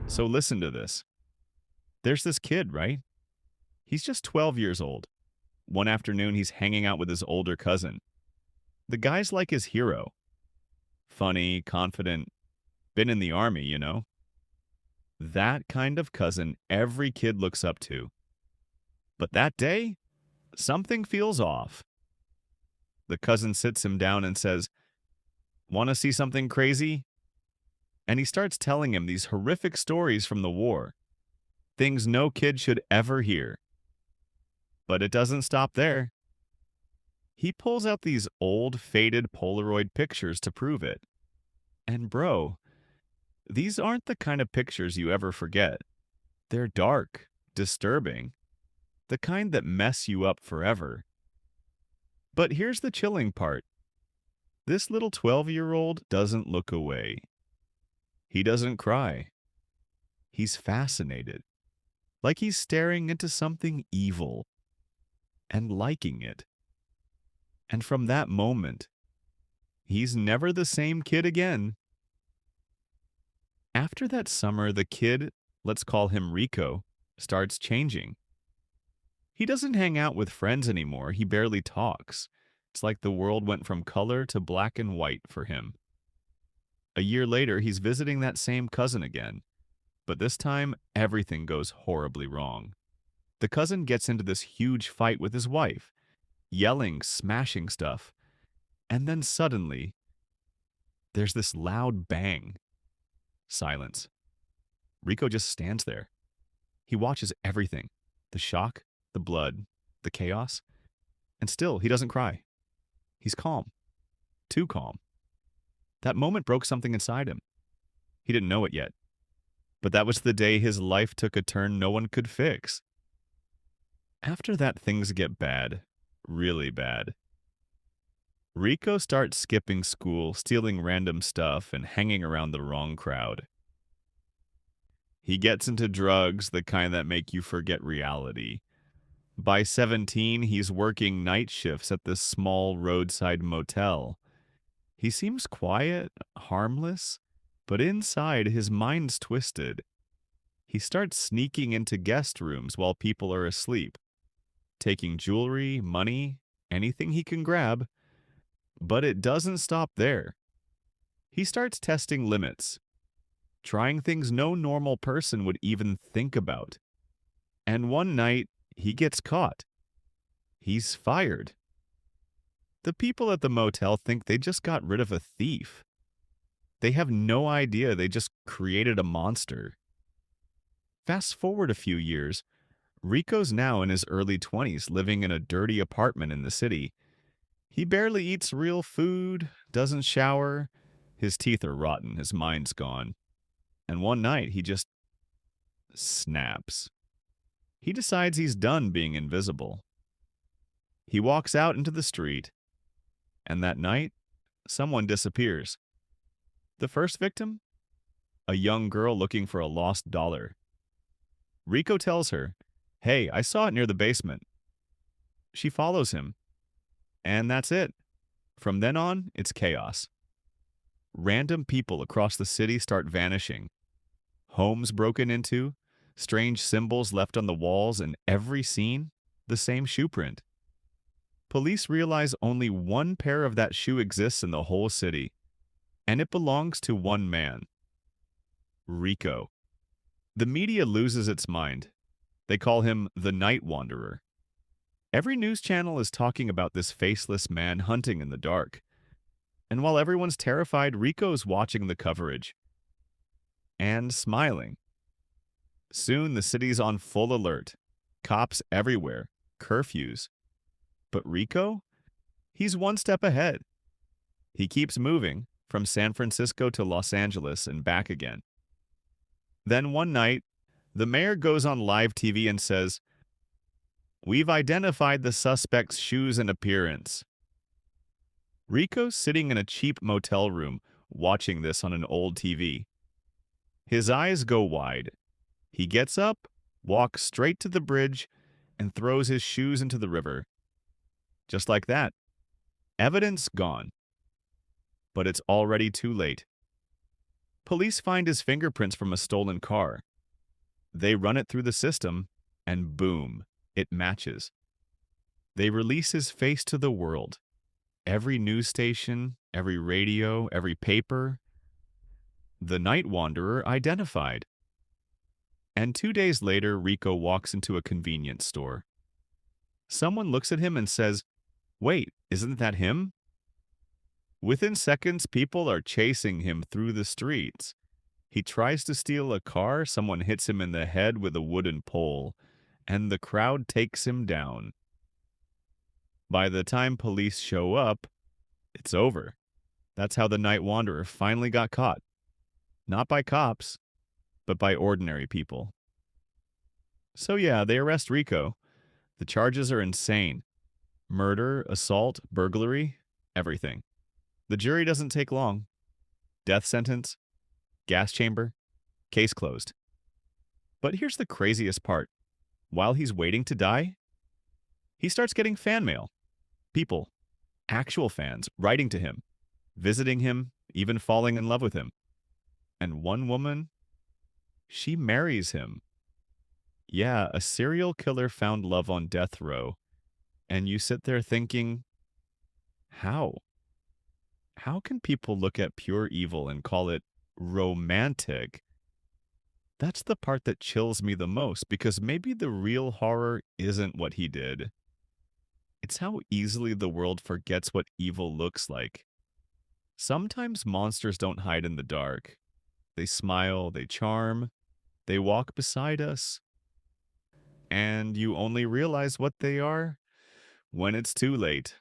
So listen to this. There's this kid, right? He's just 12 years old. One afternoon, he's hanging out with his older cousin. The guy's like his hero. Funny, confident, been in the army, you know? That kind of cousin every kid looks up to. But that day, something feels off. The cousin sits him down and says, "Want to see something crazy?" And he starts telling him these horrific stories from the war, things no kid should ever hear. But it doesn't stop there. He pulls out these old, faded Polaroid pictures to prove it. And bro, these aren't the kind of pictures you ever forget. They're dark, disturbing, the kind that mess you up forever. But here's the chilling part. This little 12-year-old doesn't look away. He doesn't cry. He's fascinated, like he's staring into something evil and liking it. And from that moment, he's never the same kid again. After that summer, the kid, let's call him Rico, starts changing. He doesn't hang out with friends anymore. He barely talks. It's like the world went from color to black and white for him. A year later, he's visiting that same cousin again. But this time, everything goes horribly wrong. The cousin gets into this huge fight with his wife, yelling, smashing stuff. And then suddenly, there's this loud bang. Silence. Rico just stands there. He watches everything, the shock, the blood, the chaos, and still he doesn't cry. He's calm. Too calm. That moment broke something inside him. He didn't know it yet. But that was the day his life took a turn no one could fix. After that, things get bad. Really bad. Rico starts skipping school, stealing random stuff, and hanging around the wrong crowd. He gets into drugs, the kind that make you forget reality. By 17, he's working night shifts at this small roadside motel. He seems quiet, harmless, but inside his mind's twisted. He starts sneaking into guest rooms while people are asleep, taking jewelry, money, anything he can grab. But it doesn't stop there. He starts testing limits, trying things no normal person would even think about. And one night, he gets caught. He's fired. The people at the motel think they just got rid of a thief. They have no idea they just created a monster. Fast forward a few years, Rico's now in his early 20s living in a dirty apartment in the city. He barely eats real food, doesn't shower, his teeth are rotten, his mind's gone. And one night he just snaps. He decides he's done being invisible. He walks out into the street, and that night, someone disappears. The first victim? A young girl looking for a lost dollar. Rico tells her, "Hey, I saw it near the basement." She follows him, and that's it. From then on, it's chaos. Random people across the city start vanishing. Homes broken into, strange symbols left on the walls, and every scene, the same shoe print. Police realize only one pair of that shoe exists in the whole city, and it belongs to one man, Rico. The media loses its mind. They call him the Night Wanderer. Every news channel is talking about this faceless man hunting in the dark. And while everyone's terrified, Rico's watching the coverage and smiling. Soon the city's on full alert. Cops everywhere, curfews. But Rico? He's one step ahead. He keeps moving from San Francisco to Los Angeles and back again. Then one night, the mayor goes on live TV and says, "We've identified the suspect's shoes and appearance." Rico's sitting in a cheap motel room watching this on an old TV. His eyes go wide. He gets up, walks straight to the bridge, and throws his shoes into the river. Just like that. Evidence gone. But it's already too late. Police find his fingerprints from a stolen car. They run it through the system, and boom, it matches. They release his face to the world. Every news station, every radio, every paper, the night wanderer identified. And 2 days later, Rico walks into a convenience store. Someone looks at him and says, "Wait, isn't that him?" Within seconds, people are chasing him through the streets. He tries to steal a car, someone hits him in the head with a wooden pole, and the crowd takes him down. By the time police show up, it's over. That's how the night wanderer finally got caught. Not by cops, but by ordinary people. So yeah, they arrest Rico. The charges are insane. Murder, assault, burglary, everything. The jury doesn't take long. Death sentence, gas chamber, case closed. But here's the craziest part. While he's waiting to die, he starts getting fan mail. People, actual fans, writing to him, visiting him, even falling in love with him. And one woman, she marries him. Yeah, a serial killer found love on death row. And you sit there thinking, how? How can people look at pure evil and call it romantic? That's the part that chills me the most, because maybe the real horror isn't what he did. It's how easily the world forgets what evil looks like. Sometimes monsters don't hide in the dark. They smile, they charm, they walk beside us. And you only realize what they are when it's too late.